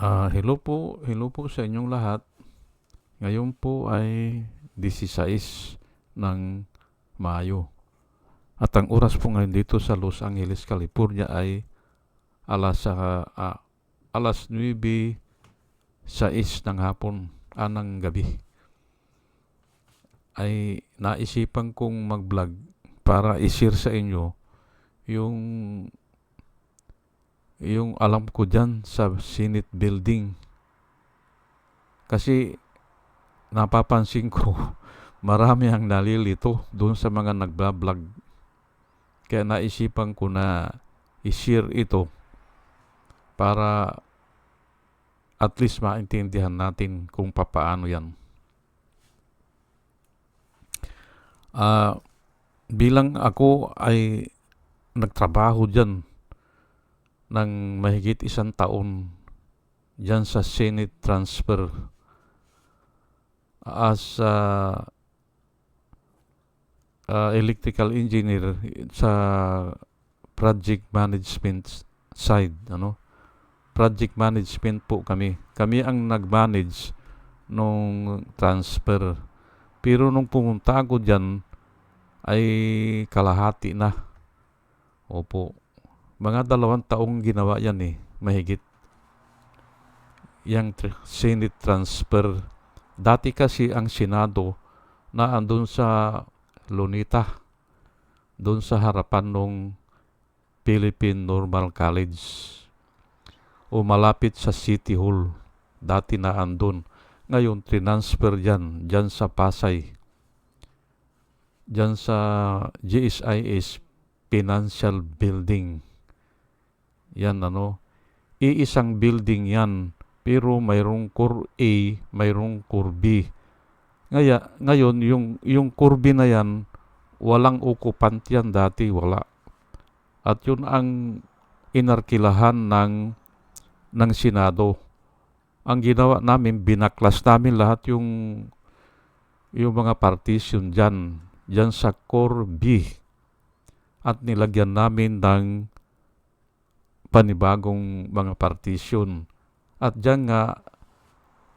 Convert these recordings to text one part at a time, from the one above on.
Hello po sa inyong lahat. Ngayon po ay 16 ng Mayo. At ang oras po ngayon dito sa Los Angeles, California ay alas 9:06 ng hapon, ng gabi. Ay naisipan kong mag-vlog para i-share sa inyo yung yung alam ko dyan sa Senate building. Kasi napapansin ko marami ang nalilito doon sa mga nagbablog. Kaya naisipan ko na i-share ito para at least maintindihan natin kung papaano yan. Bilang ako ay nagtrabaho dyan ng mahigit 1 taon dyan sa Senate transfer as electrical engineer sa project management side, project management po kami ang nag-manage nung transfer, pero nung pumunta ako dyan ay kalahati na. Opo, mga 2 taong ginawa yan mahigit yung Senate transfer. Dati kasi ang Senado na andun sa Lunita, doon sa harapan ng Philippine Normal College o malapit sa City Hall. Dati na andun. Ngayon, transfer dyan sa Pasay. Dyan sa GSIS Financial Building. Yan iisang building yan, pero mayroong core A, mayroong core B. Ngayon, yung core B na yan, walang occupant yan dati, wala. At yun ang inarkilahan ng Senado. Ang ginawa namin, binaklas namin lahat yung mga partition dyan sa core B. At nilagyan namin ng panibagong mga partition. At dyan nga,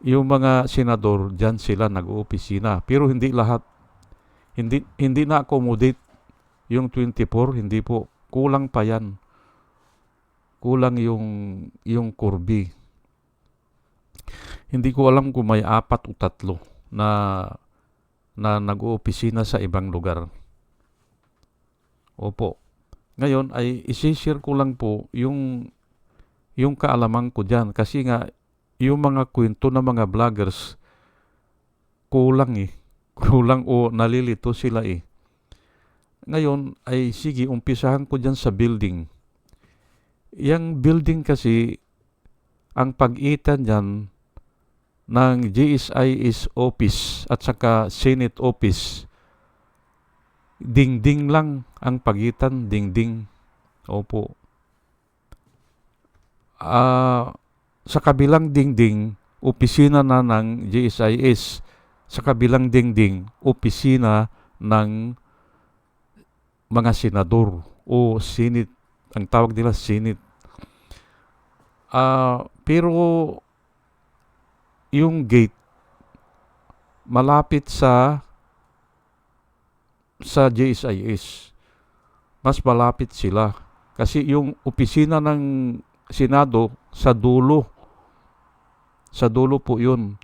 yung mga senador, dyan sila nag-oopisina. Pero hindi lahat. Hindi na-accommodate yung 24, hindi po. Kulang pa yan. Kulang yung core B. Hindi ko alam kung may 4 o 3 na nag-oopisina sa ibang lugar. Opo. Ngayon ay isi-share ko lang po yung kaalaman ko dyan. Kasi nga, yung mga kwento ng mga vloggers, kulang Kulang o nalilito sila Ngayon ay sige, umpisahan ko dyan sa building. Yang building kasi, ang pag-itan dyan ng GSIS office at saka Senate office, dingding lang ang pagitan, dingding. Opo. Sa kabilang dingding, opisina na ng GSIS. Sa kabilang dingding, opisina ng mga senador o Senate. Ang tawag nila Senate. Pero yung gate, malapit sa GSIS. Mas malapit sila. Kasi yung opisina ng Senado sa dulo. Sa dulo po yun.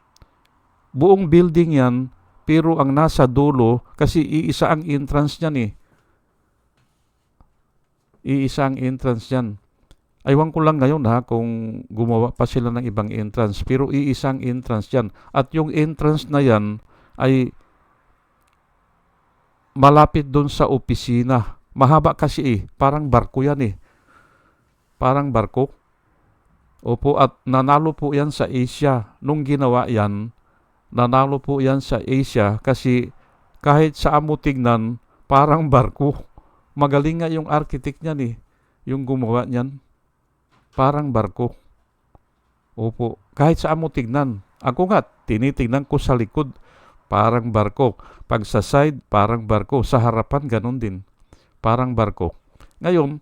Buong building yan, pero ang nasa dulo, kasi iisa ang entrance niyan Iisa ang entrance niyan. Aywan ko lang ngayon kung gumawa pa sila ng ibang entrance, pero iisang entrance yan. At yung entrance na yan ay malapit doon sa opisina. Mahaba kasi parang barko yan Parang barko. Opo, at nanalo po yan sa Asia. Nung ginawa yan, nanalo po yan sa Asia kasi kahit saan mo tignan, parang barko. Magaling nga yung architect niyan yung gumawa niyan. Parang barko. Opo, kahit saan mo tignan. Ako nga, tinitignan ko sa likod, parang barko. Pag sa side, parang barko. Sa harapan, ganun din. Parang barko. Ngayon,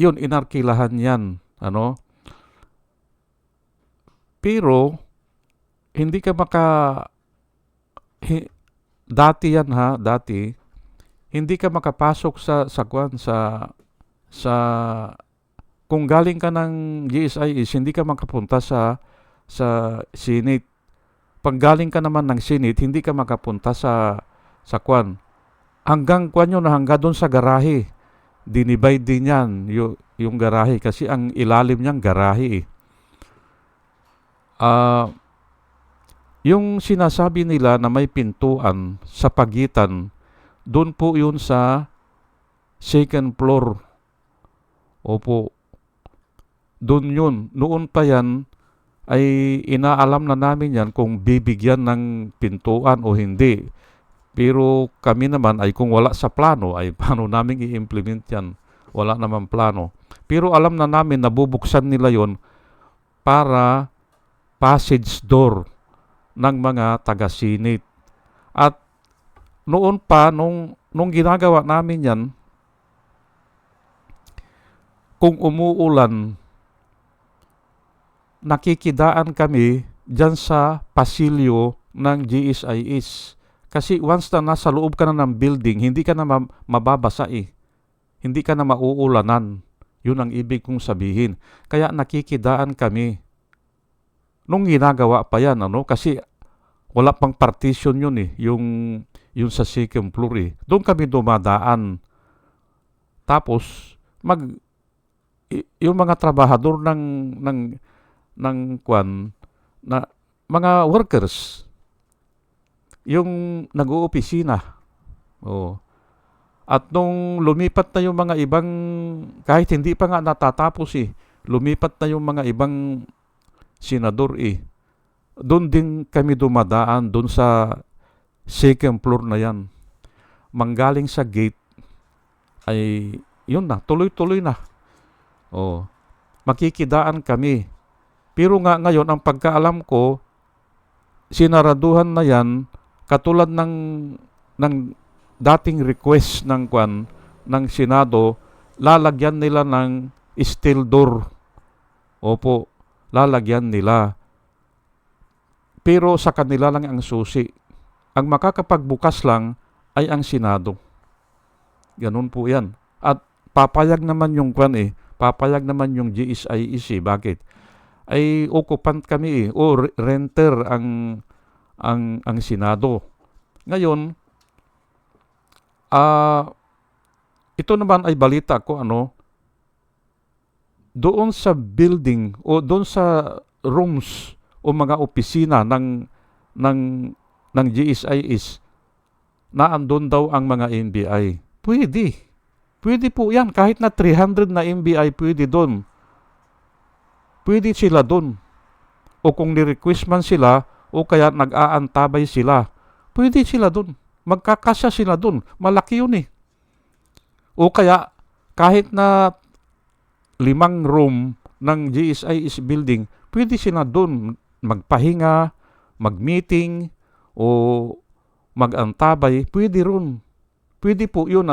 yun, inarkilahan yan. Ano? Pero, hindi ka dati yan ha, dati, hindi ka makapasok sa kwan, sa, kung galing ka ng GSIS, hindi ka makapunta sa Senate. Pag galing ka naman ng Senate, hindi ka makapunta sa kwan. Hanggang kwan yun, hanggang doon sa garahe. Dinivide din yan, yung garahe. Kasi ang ilalim niyang garahe eh. Yung sinasabi nila na may pintuan sa pagitan, doon po yun sa second floor. Opo, doon yun. Noon pa yan, ay inaalam na namin yan kung bibigyan ng pintuan o hindi. Pero kami naman ay kung wala sa plano, ay paano namin i-implement yan? Wala naman plano. Pero alam na namin na bubuksan nila yon para passage door ng mga taga-Senate. At noon pa, nung ginagawa namin yan, kung umuulan, nakikidaan kami dyan sa pasilyo ng GSIS. Kasi once na nasa loob ka na ng building, hindi ka na mababasa eh. Hindi ka na mauulanan. Yun ang ibig kong sabihin. Kaya nakikidaan kami. Nung ginagawa pa yan, kasi wala pang partition yun eh, yung sa second floor eh. Doon kami dumadaan. Tapos, yung mga trabahador ng kwan, na mga workers, yung nag-oopisina. Oh. At nung lumipat na yung mga ibang, kahit hindi pa nga natatapos eh, lumipat na yung mga ibang senador eh. Doon din kami dumadaan, doon sa second floor na yan. Manggaling sa gate, ay yun na, tuloy-tuloy na. Oh, makikidaan kami. Pero nga ngayon, ang pagkaalam ko, sinaraduhan na yan, katulad ng dating request ng Senado, lalagyan nila ng steel door. Opo, lalagyan nila. Pero sa kanila lang ang susi. Ang makakapagbukas lang ay ang Senado. Ganun po yan. At papayag naman yung papayag naman yung GSIS eh. Bakit? Ay occupant kami eh. O renter ang Senado. Ngayon, ito naman ay balita ko doon sa building o doon sa rooms o mga opisina ng GSIS na andun daw ang mga NBI. Pwede po yan. Kahit na 300 na NBI, pwede doon. Pwede sila doon. O kung ni-request man sila o kaya nag-aantabay sila, pwede sila doon. Magkakasya sila doon. Malaki yun eh. O kaya kahit na 5 room ng GSIS building, pwede sila doon magpahinga, mag-meeting, o mag-antabay. Pwede ron. Pwede po yun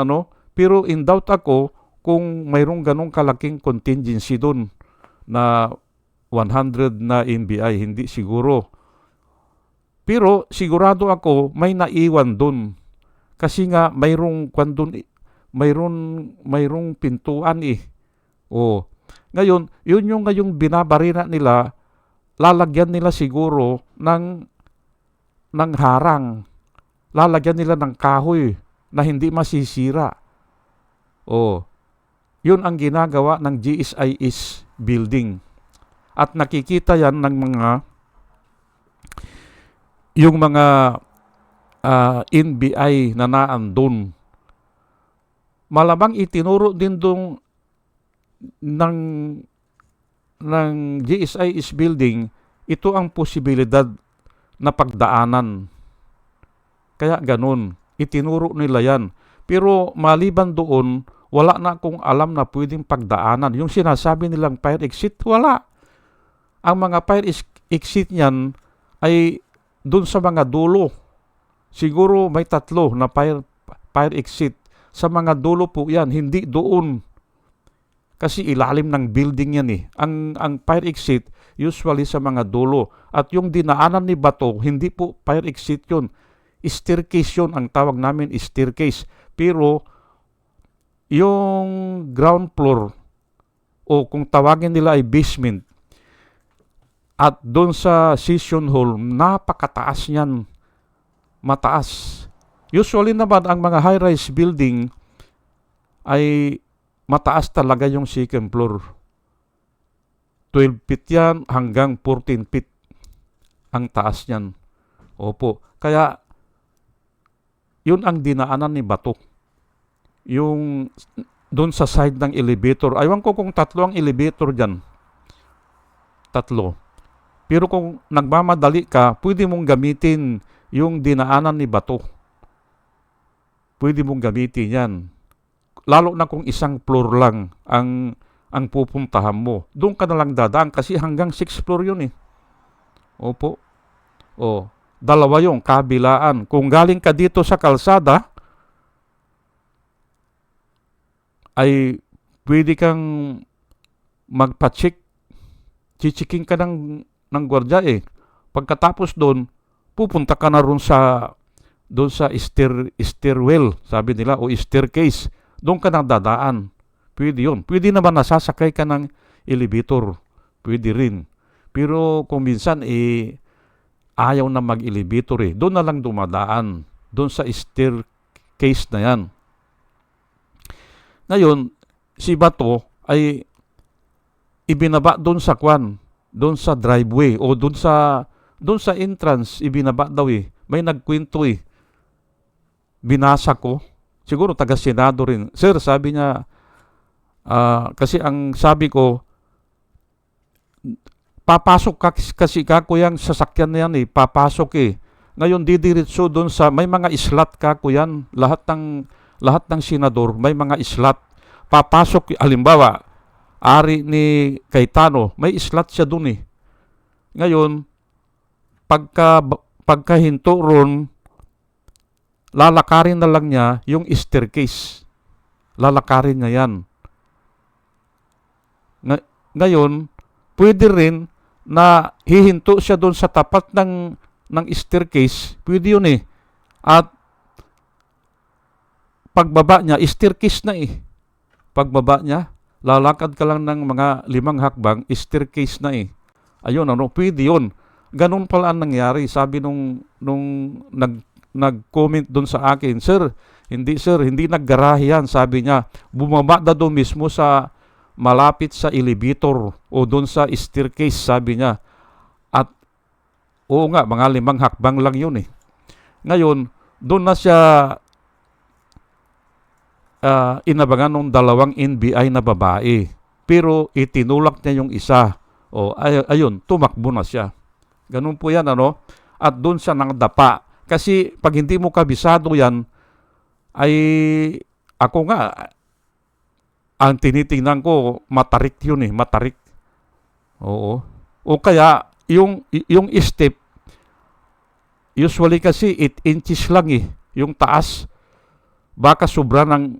Pero in doubt ako kung mayroong ganong kalaking contingency doon na 100 na NBI. Hindi siguro. Pero sigurado ako may naiwan doon. Kasi nga mayroong mayroong pintuan eh. O, ngayon, yun yung ngayong binabarina nila, lalagyan nila siguro ng harang. Lalagyan nila ng kahoy na hindi masisira. O, yun ang ginagawa ng GSIS building. At nakikita yan ng yung mga NBI na naandun. Malamang itinuro din dong ng GSIS building, ito ang posibilidad na pagdaanan. Kaya ganun, itinuro nila yan. Pero maliban doon, wala na akong alam na pwedeng pagdaanan. Yung sinasabi nilang fire exit, wala. Ang mga fire exit niyan ay doon sa mga dulo. Siguro may 3 na fire exit. Sa mga dulo po yan, hindi doon. Kasi ilalim ng building yan eh. Ang fire exit, usually sa mga dulo. At yung dinaanan ni Bato, hindi po fire exit yun. Staircase yun. Ang tawag namin staircase. Pero yung ground floor, o kung tawagin nila ay basement, at doon sa session hall, napakataas niyan. Mataas. Usually naman, ang mga high-rise building ay mataas talaga yung second floor. 12 feet yan hanggang 14 feet ang taas niyan. Opo. Kaya, yun ang dinaanan ni Bato. Yung doon sa side ng elevator. Aywan ko kung tatlo ang elevator dyan. Tatlo. Pero kung nagmamadali ka, pwede mong gamitin yung dinaanan ni Bato. Pwede mong gamitin yan. Lalo na kung isang floor lang ang pupuntahan mo. Doon ka na lang dadaan kasi hanggang 6th floor yun eh. Opo. O, dalawa yung kabilaan. Kung galing ka dito sa kalsada, ay pwede kang magpa-check. Chichiking ka ng gwardiya eh. Pagkatapos doon, pupunta ka na doon sa stairwell, sabi nila, o staircase. Doon ka nang dadaan. Pwede yun. Pwede naman nasasakay ka ng elevator. Pwede rin. Pero kung minsan, ayaw na mag-elevator eh. Doon na lang dumadaan. Doon sa staircase na yan. Ngayon, si Bato ay ibinaba doon sa doon sa driveway, o doon sa entrance, ibinaba daw eh. May nagkwento eh. Binasa ko. Siguro taga-senado rin. Sir, sabi niya, kasi ang sabi ko, papasok ka kasi kuyang sasakyan na yan eh. Papasok eh. Ngayon, didiritso doon sa, may mga slot kuyan. Lahat ng senador, may mga slot. Papasok, halimbawa, ari ni Cayetano, may slot siya doon eh. Ngayon, pagkahinto ron, lalakarin na lang niya yung staircase. Lalakarin niya yan. Ngayon, pwede rin na hihinto siya doon sa tapat ng staircase. Pwede yun eh. At pagbaba niya, staircase na eh. Pagbaba niya, lalakad ka lang ng mga 5 hakbang, staircase na eh. Ayun, pwede yun. Ganun pala ang nangyari. Sabi nung nag-comment doon sa akin, sir, hindi naggarahe yan. Sabi niya, bumaba na doon mismo sa malapit sa elevator o doon sa staircase, sabi niya. At oo nga, mga 5 hakbang lang yun eh. Ngayon, doon na siya inabangan ng 2 NBI na babae. Pero itinulak niya yung isa. O ayun, tumakbo na siya. Ganun po yan, At doon siya nangdapa. Kasi pag hindi mo kabisado yan, ay ako nga, ang tinitingnan ko, matarik yun eh, matarik. Oo. O kaya, yung step, usually kasi 8 inches lang eh, yung taas. Baka sobra ng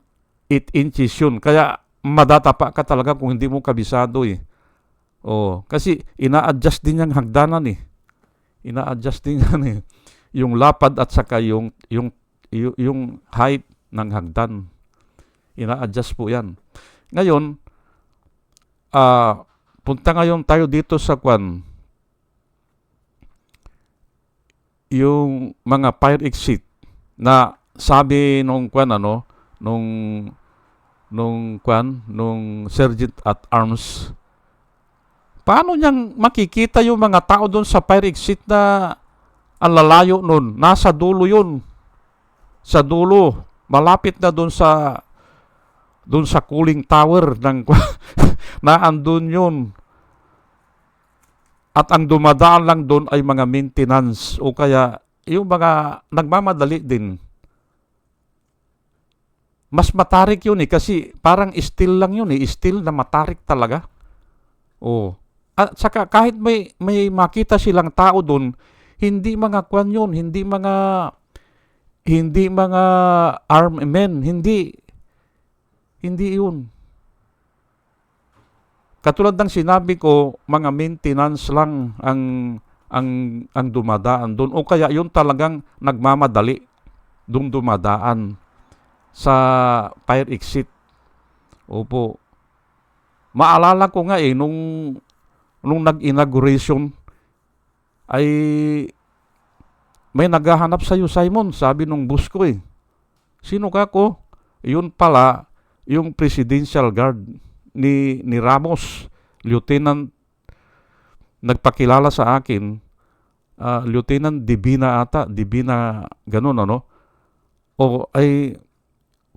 8 inches yun. Kaya madatapa ka talaga kung hindi mo kabisado eh. Oo. Kasi ina-adjust din yung hagdanan eh. Ina-adjust din yan eh. Yung lapad at saka yung height ng hagdan. Ina-adjust po yan. Ngayon, punta ngayon tayo dito sa yung mga fire exit na sabi nung sergeant at arms, paano niyang makikita yung mga tao doon sa fire exit na ang lalayo nun? Nasa dulo yun. Sa dulo. Malapit na doon sa cooling tower ng na andun yun. At ang dumadaan lang doon ay mga maintenance o kaya yung mga nagmamadali din. Mas matarik yun eh kasi parang steel lang yun eh. Steel na matarik talaga. Oh. At saka kahit may makita silang tao doon, hindi mga yun, hindi mga armed men, hindi yun. katulad ng sinabi ko, mga maintenance lang ang dumadaan doon, o kaya yun talagang nagmamadali doon dumadaan sa fire exit. Opo. Maalala ko nga nung nag-inauguration ay may naghahanap sa'yo, Simon, sabi nung boss ko eh. Sino ka ko? Yun pala, yung presidential guard ni Ramos, Lieutenant, nagpakilala sa akin, Lieutenant Divina ata, Divina, ganun ano. O ay,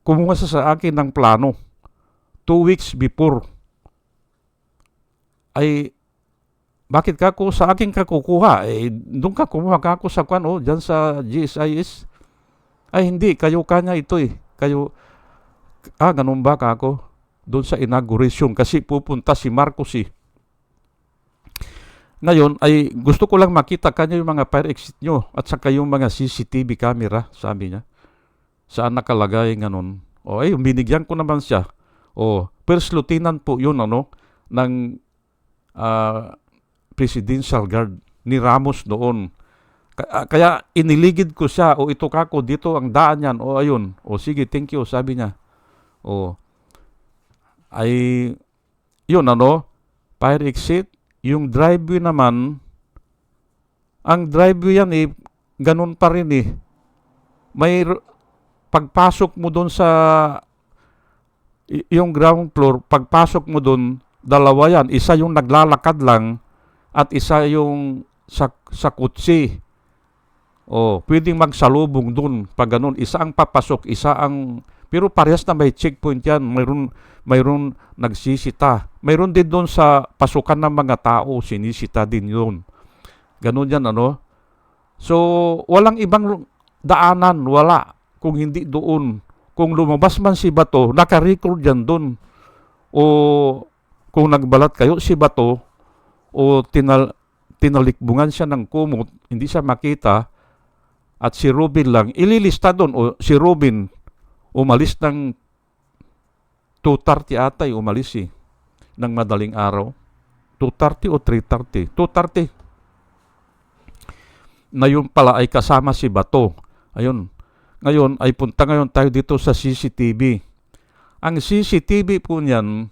kumuha sa akin ng plano. 2 weeks before. Ay, bakit ka ko sa akin ka kukuha? Doon ka kumuha ka ako sa kwan, dyan sa GSIS. Ay, hindi, kayo kanya ito eh. Kayo, ganun ba ka ako? Doon sa inauguration, kasi pupunta si Marcos eh. Ngayon, ay gusto ko lang makita kanya yung mga fire exit nyo at saka yung mga CCTV camera, sabi niya. Saan nakalagay, ganun. Ay, binigyan ko naman siya. First Lieutenant po yun, ng Presidential Guard ni Ramos noon. Kaya iniligid ko siya, ito kako, dito ang daan yan, ayun, sige, thank you, sabi niya. Ay, yun, fire exit. Yung driveway naman, ang driveway yan ganun pa rin eh. May, pagpasok mo doon sa, yung ground floor, pagpasok mo doon, dalawa yan. Isa yung naglalakad lang, at isa yung sa kutsi. Pwedeng magsalubong doon pag ganun. Isa ang papasok, isa ang, pero parehas na may checkpoint yan. Mayroon nagsisita. Mayroon din doon sa pasukan ng mga tao, sinisita din yun. Ganun yan, So, walang ibang daanan, wala. Kung hindi doon. Kung lumabas man si Bato, naka-record yan doon. O kung nagbalat kayo si Bato, o tinalikbungan siya ng kumot, hindi siya makita, at si Robin lang, ililista doon, o si Robin, umalis ng 2:30 ata, umalis ng madaling araw. 2:30 o 3:30? 2:30. Na yun pala ay kasama si Bato. Ayun. Ngayon, ay punta ngayon tayo dito sa CCTV. Ang CCTV po niyan,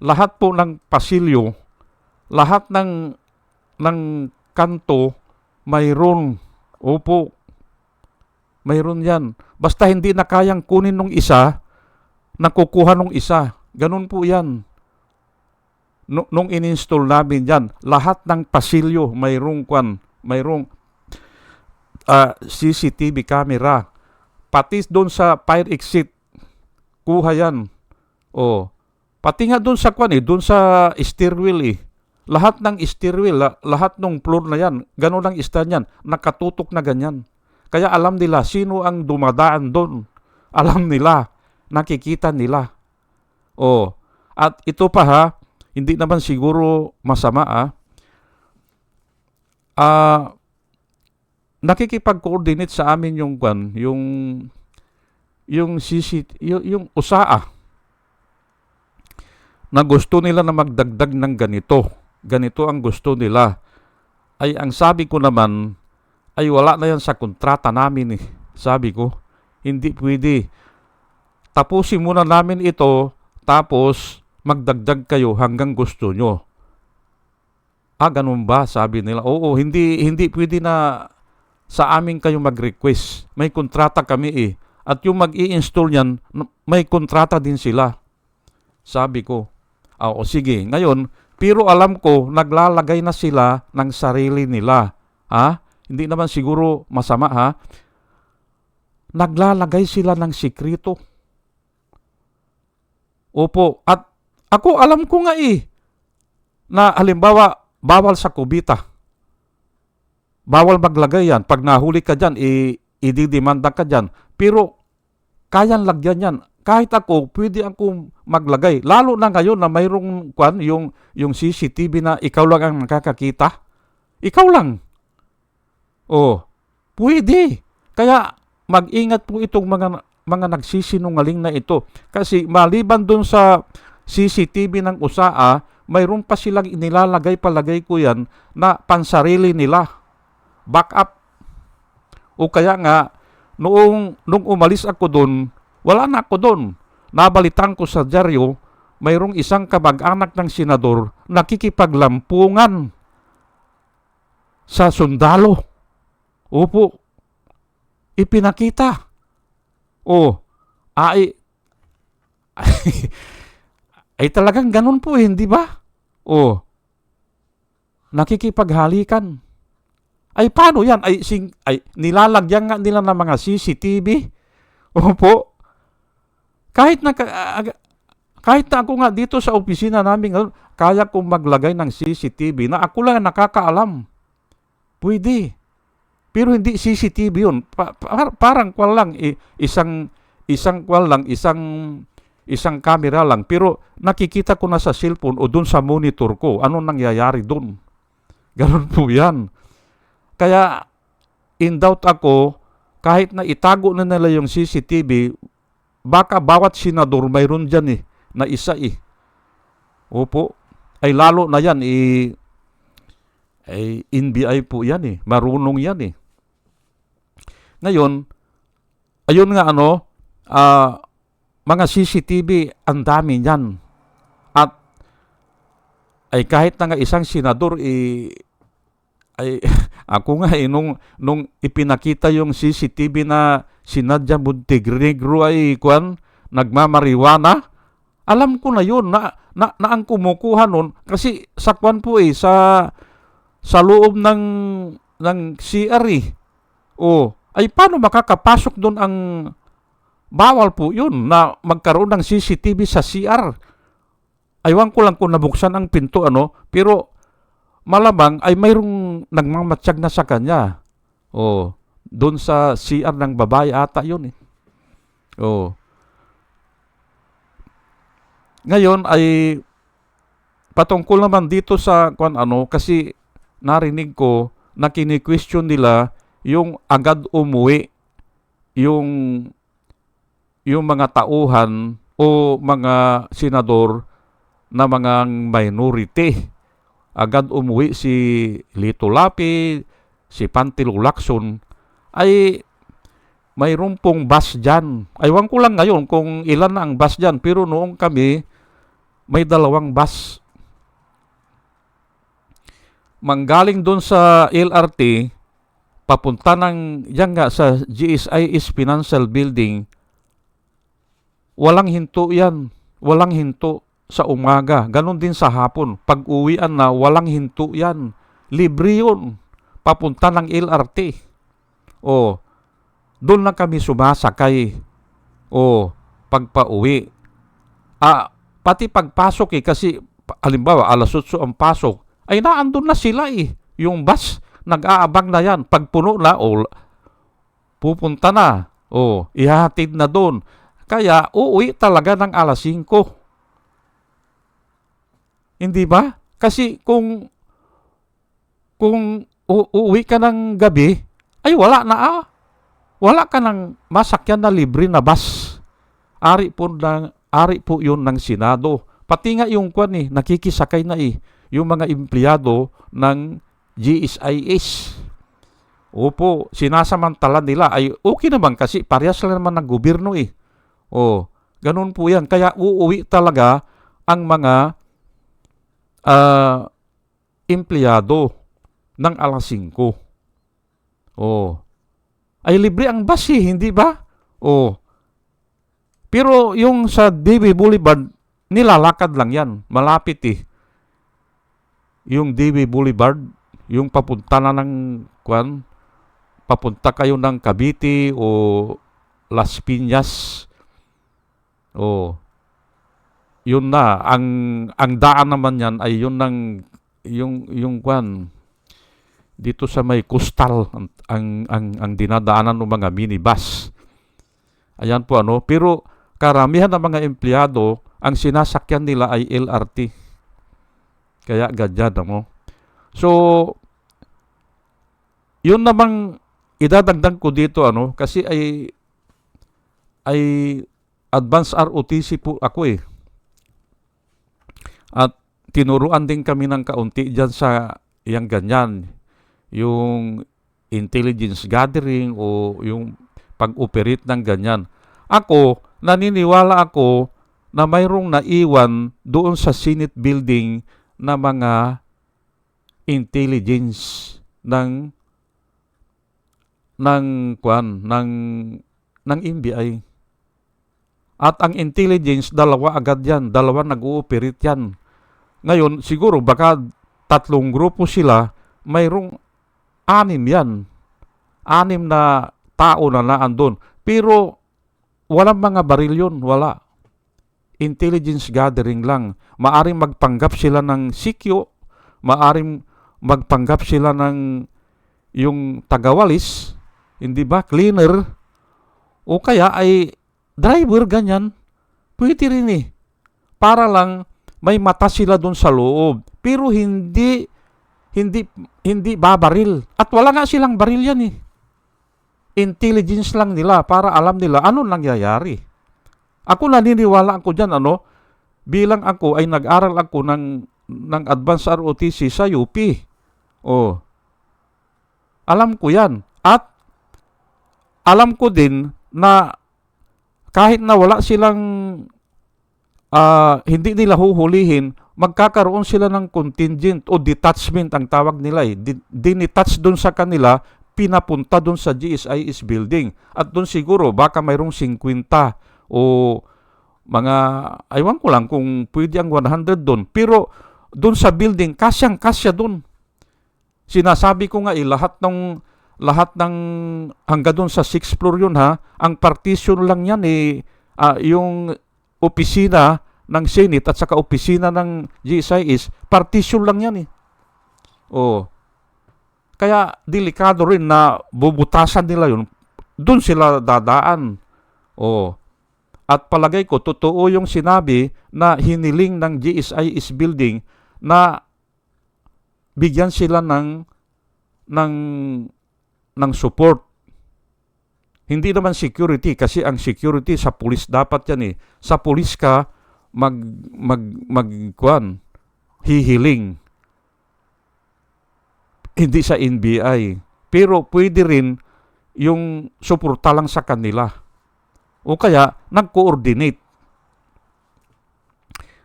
lahat po ng pasilyo, lahat ng kanto, mayroon. Opo, mayroon yan. Basta hindi na kayang kunin nung isa, nakukuha nung isa. Ganun po yan. Nung in-install namin yan, lahat ng pasilyo, mayroong CCTV camera. Pati doon sa fire exit, kuha yan. Pati nga doon sa doon sa stairwell Lahat ng stairwell, lahat ng floor na yan, ganun lang stand yan, nakatutok na ganyan. Kaya alam nila sino ang dumadaan doon. Alam nila, nakikita nila. At ito pa hindi naman siguro masama nakikipag-coordinate sa amin yung USAA na gusto nila na magdagdag ng ganito. Ganito ang gusto nila. Ay ang sabi ko naman, ay wala na yan sa kontrata namin Sabi ko, hindi pwede. Tapusin muna namin ito, tapos magdagdag kayo hanggang gusto nyo. Ganun ba? Sabi nila. Oo, hindi pwede na sa amin kayo mag-request. May kontrata kami At yung mag-i-install yan, may kontrata din sila. Sabi ko, sige. Ngayon, pero alam ko, naglalagay na sila ng sarili nila. Hindi naman siguro masama Naglalagay sila ng sikreto. Opo. At ako alam ko nga na halimbawa, bawal sa kubita. Bawal maglagay yan. Pag nahuli ka dyan, ididemanda ka dyan. Pero, kayang lagyan yan. Kahit ako, pwede akong maglagay. Lalo na ngayon na mayroong yung CCTV na ikaw lang ang nakakakita. Ikaw lang. Pwede. Kaya mag-ingat po itong mga nagsisinungaling na ito. Kasi maliban dun sa CCTV ng USAA, mayroon pa silang inilalagay, palagay ko yan, na pansarili nila. Backup. O kaya nga, nung umalis ako doon, wala na ako doon. Nabalitan ko sa dyaryo, mayroong isang kamag-anak ng senador nakikipaglampungan sa sundalo. Opo, ipinakita. O, ay, ay talagang ganun po, hindi ba? O, nakikipaghalikan. Ay, paano yan? Ay, nilalagyan nga nila ng mga CCTV. Opo. Kahit na ako nga dito sa opisina namin, kaya kong maglagay ng CCTV na ako lang nakakaalam. Pwede. Pero hindi CCTV yun. Parang kwal lang, isang camera lang. Pero nakikita ko na sa cellphone o dun sa monitor ko, ano nangyayari dun. Ganun po yan. Kaya, in doubt ako, kahit na itago na nila yung CCTV, baka bawat senador mayroon dyan na isa Opo. Ay lalo na yan, ay NBI po yan marunong yan Ngayon, ayun nga mga CCTV, ang dami niyan. At, ay kahit na nga isang senador, ay ako nga nung ipinakita yung CCTV na si Nadia Montenegro ay nagmamariwana, alam ko na yun na ang kumukuha nun kasi sa po sa loob ng CR ay paano makakapasok doon ang bawal po yun na magkaroon ng CCTV sa CR. Aywan ko lang kung nabuksan ang pinto pero malamang ay mayroong nagmamatsyag na sa kanya. Doon sa CR ng babae ata yun Ngayon ay patungkol naman dito sa kasi narinig ko na kini-question nila yung agad umuwi yung mga tauhan o mga senador na mga minority. Agad umuwi si Lito Lapi, si Pantilo Lacson, ay mayroon pong bus dyan. Aywan ko lang ngayon kung ilan na ang bus dyan, pero noong kami, may 2 bus. Manggaling doon sa LRT, papunta yan nga sa GSIS Financial Building, walang hinto yan. Walang hinto sa umaga. Ganon din sa hapon. Pag-uwian na, walang hinto yan. Libre yun. Papunta ng LRT. Doon lang kami sumasakay. Pagpa-uwi. Pati pagpasok kasi, halimbawa, 8:00 ang pasok, ay naandun na sila Yung bus, nag-aabang na yan. Pagpuno na, pupunta na. Ihahatid na doon. Kaya, uuwi talaga ng 5:00. Hindi ba? Kasi kung uuwi ka ng gabi, ay wala na Wala ka ng masakyan na libre na bus. Ari po yun ng Senado. Pati nga yung nakikisakay na yung mga empleyado ng GSIS. Opo, sinasamantala nila. Ay okay naman kasi parehas lang naman ng gobyerno ganun po yan. Kaya uuwi talaga ang mga empleyado ng 5:00. Ay libre ang bus hindi ba? Pero yung sa DB Boulevard, nilalakad lang yan. Malapit Yung DB Boulevard, yung papunta na ng papunta kayo ng Cavite o Las Piñas. Yun na ang daan naman yan ay yun yung dito sa may coastal ang dinadaanan ng mga minibus. Ayan po pero karamihan ng mga empleyado ang sinasakyan nila ay LRT. Kaya ganyan So yun namang idadagdag ko dito kasi ay advanced ROTC po ako At tinuruan din kami ng kaunti dyan sa yang ganyan. Yung intelligence gathering o yung pag-operate ng ganyan. Ako, naniniwala ako na mayroong naiwan doon sa Senate building na mga intelligence ng NBI. At ang intelligence, dalawa agad yan. Dalawa nag-ooperate yan. Ngayon, siguro baka 3 grupo sila, mayroong 6 yan. 6 na tao na naandun. Pero walang mga baril yun. Wala. Intelligence gathering lang. Maaring magpanggap sila ng sikyo. Maaring magpanggap sila ng yung tagawalis. Hindi ba? Cleaner. O kaya ay driver, ganyan. Pwede rin eh. Para lang may mata sila doon sa loob. Pero hindi babaril. At wala nga silang baril yan eh. Intelligence lang nila para alam nila ano nangyayari. Ako naniniwala ako dyan, bilang ako ay nag-aral ako ng Advanced ROTC sa UP. Oh. Alam ko yan. At alam ko din na kahit na wala silang hindi nila huhulihin, magkakaroon sila ng contingent o detachment ang tawag nila eh. Dinetach doon sa kanila, pinapunta doon sa GSIS building. At doon siguro baka mayroong 50 o mga, aywan ko lang kung pwede ang 100 doon. Pero doon sa building, kasyang-kasya doon. Sinasabi ko nga lahat ng hanggang doon sa 6th floor yun ha, ang partition lang yan yung opisina ng Senate at saka opisina ng GSIS, partition lang yan eh. Oh. Kaya delikado rin na bubutasan nila yun, doon sila dadaan. Oh. At palagay ko, totoo yung sinabi na hiniling ng GSIS building na bigyan sila ng support. Hindi naman security kasi ang security sa pulis dapat yan eh. Sa pulis ka hihiling. Hindi sa NBI. Pero pwede rin yung suporta lang sa kanila. O kaya nag-coordinate.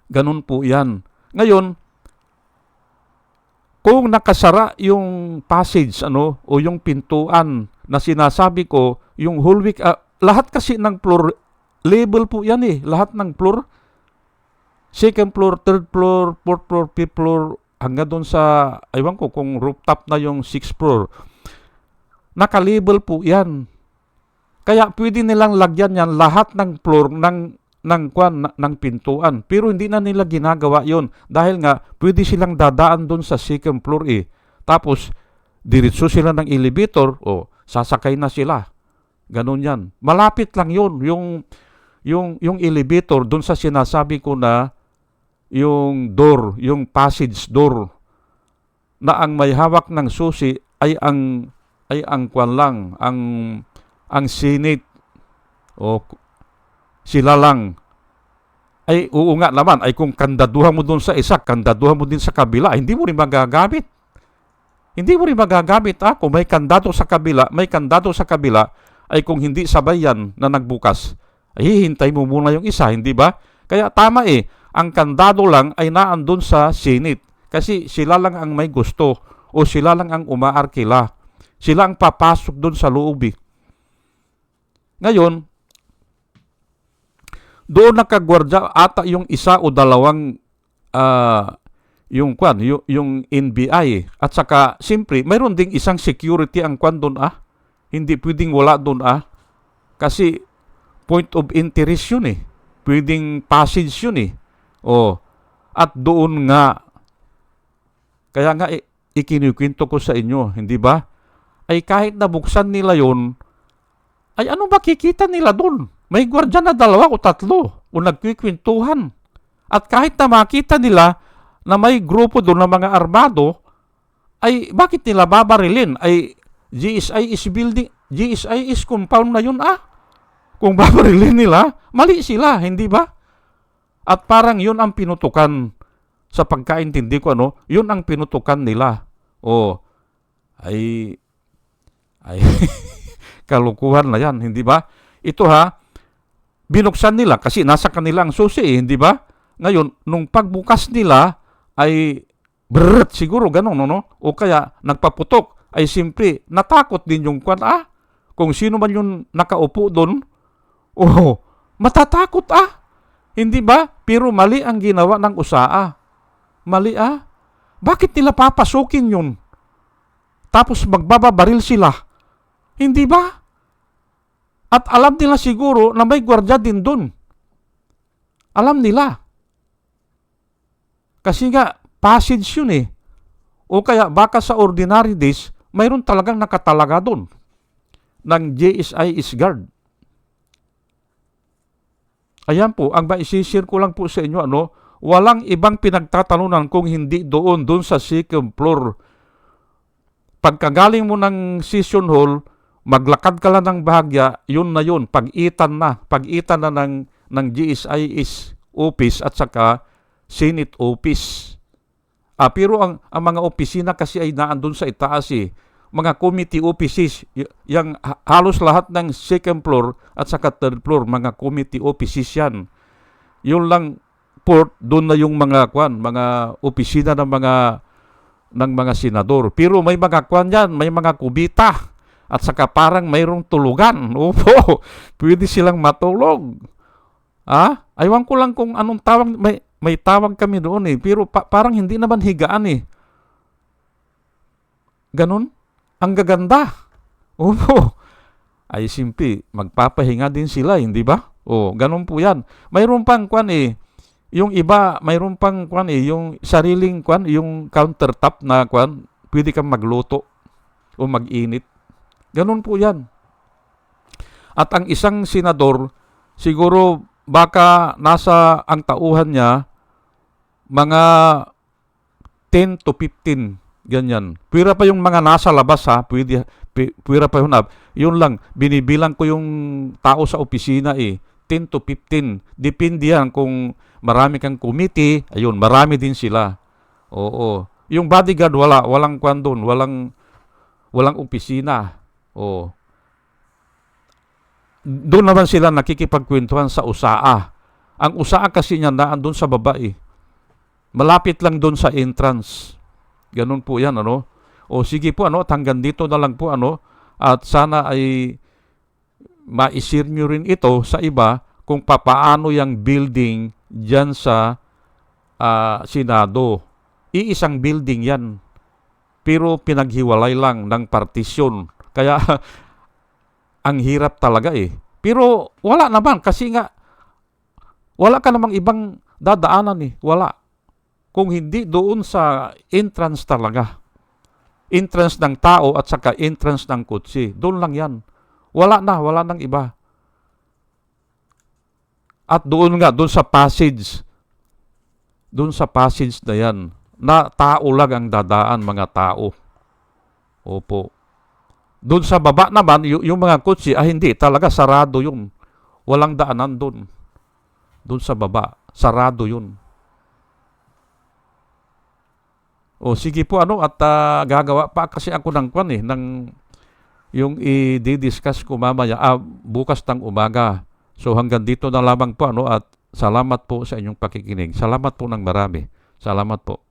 Ganun po yan. Ngayon, kung nakasara yung passage o yung pintuan na sinasabi ko, yung whole week, lahat kasi ng floor, label po yan eh. Lahat ng floor, 2nd floor, 3rd floor, 4th floor, 5th floor, hanggang doon sa, aywan ko kung rooftop na yung 6th floor. Naka-label po yan. Kaya pwede nilang lagyan yan lahat ng floor ng pintuan. Pero hindi na nila ginagawa yon dahil nga pwede silang dadaan doon sa 2nd floor eh. Tapos diretso sila ng elevator sasakay na sila. Ganun yan. Malapit lang yon yung elevator doon sa sinasabi ko na yung door, yung passage door na ang may hawak ng susi ay ang Senate sila lang. Ay, oo nga naman, ay kung kandaduhan mo doon sa isa, kandaduhan mo din sa kabila, hindi mo rin magagamit. Hindi mo rin magagamit. Kung may kandado sa kabila, ay kung hindi sabay yan na nagbukas, ay hihintay mo muna yung isa, hindi ba? Kaya tama ang kandado lang ay naandun sa Senate. Kasi sila lang ang may gusto o sila lang ang umaarkila. Sila ang papasok doon sa loob Ngayon, doon nakagwardya ata yung isa o dalawang yung NBI at saka siyempre mayroon ding isang security ang doon hindi pwedeng wala doon kasi point of interest yun pwedeng passage yun at doon nga kaya nga ikinikwento ko sa inyo, hindi ba, ay kahit nabuksan nila yun, ay ano makikita nila doon? May gwardya na 2 o 3 o nagkikwentuhan. At kahit na makita nila na may grupo doon ng mga armado, ay bakit nila babarilin? Ay GSIS building, GSIS compound na yun Kung babarilin nila, mali sila, hindi ba? At parang yun ang pinutukan sa pagkaintindi ko, yun ang pinutukan nila. O, ay kalukuhan na yan, hindi ba? Ito binuksan nila kasi nasa kanila ang susi, hindi ba? Ngayon, nung pagbukas nila, ay siguro ganun, O kaya, nagpaputok, ay simple, natakot din yung kwan, kung sino man yung nakaupo doon, matatakot, Hindi ba? Pero mali ang ginawa ng USAA. Mali, Bakit nila papasukin yun? Tapos magbababaril sila. Hindi ba? At alam nila siguro na may gwardiya din doon. Alam nila. Kasi nga, passage yun O kaya baka sa ordinary days, mayroon talagang nakatalaga doon ng JSI East Guard. Ayan po, ang maisishare ko lang po sa inyo, walang ibang pinagtatalunan kung hindi doon sa second floor. Pagkagaling mo ng session hall, maglakad ka lang ng bahagya, yun na yun, pag-itan na ng GSI East office at saka Senate office. Pero ang mga opisina kasi ay naandun sa itaas mga committee offices, yung halos lahat ng second floor at saka third floor, mga committee offices yan. Yun lang port, doon na yung mga opisina ng mga senador. Pero may mga yan, may mga kubita at saka parang mayroong tulugan. Opo, pwede silang matulog. Aywan ko lang kung anong tawag, may tawag kami doon pero parang hindi naman higaan Ganon? Ang gaganda. Opo. Ay simple, magpapahinga din sila, hindi ba? Ganon po yan. Mayroon pang yung iba, mayroon pang yung sariling yung countertop na pwede kang magluto o mag-init. Ganon po yan. At ang isang senador, siguro baka nasa ang tauhan niya, mga 10 to 15, ganyan. Pwera pa yung mga nasa labas pwera pa yun. Yun lang, binibilang ko yung tao sa opisina 10 to 15. Depende yan kung marami kang committee, ayun, marami din sila. Oo. Yung bodyguard, walang doon, walang opisina. Doon naman sila nakikipagkwentuhan sa USAA. Ang USAA kasi niya naandun sa baba Malapit lang doon sa entrance. Ganun po yan, sige po, hanggang dito na lang po, at sana ay ma-share nyo rin ito sa iba kung papaano yung building dyan sa Senado. Iisang building yan. Pero pinaghiwalay lang ng partisyon. Kaya, ang hirap talaga Pero, wala naman, kasi nga, wala ka namang ibang dadaanan Wala. Kung hindi doon sa entrance talaga. Entrance ng tao at saka entrance ng kotse. Doon lang yan. Wala nang iba. At doon sa passage. Doon sa passage na yan, na tao lang ang dadaan, mga tao. Opo. Doon sa baba naman, yung mga kotse, hindi, talaga sarado yun. Walang daanan doon. Doon sa baba, sarado yun. Sige po, at gagawa pa kasi ako ng yung i-discuss ko mamaya, bukas ng umaga. So hanggang dito na lamang po, at salamat po sa inyong pakikinig. Salamat po ng marami. Salamat po.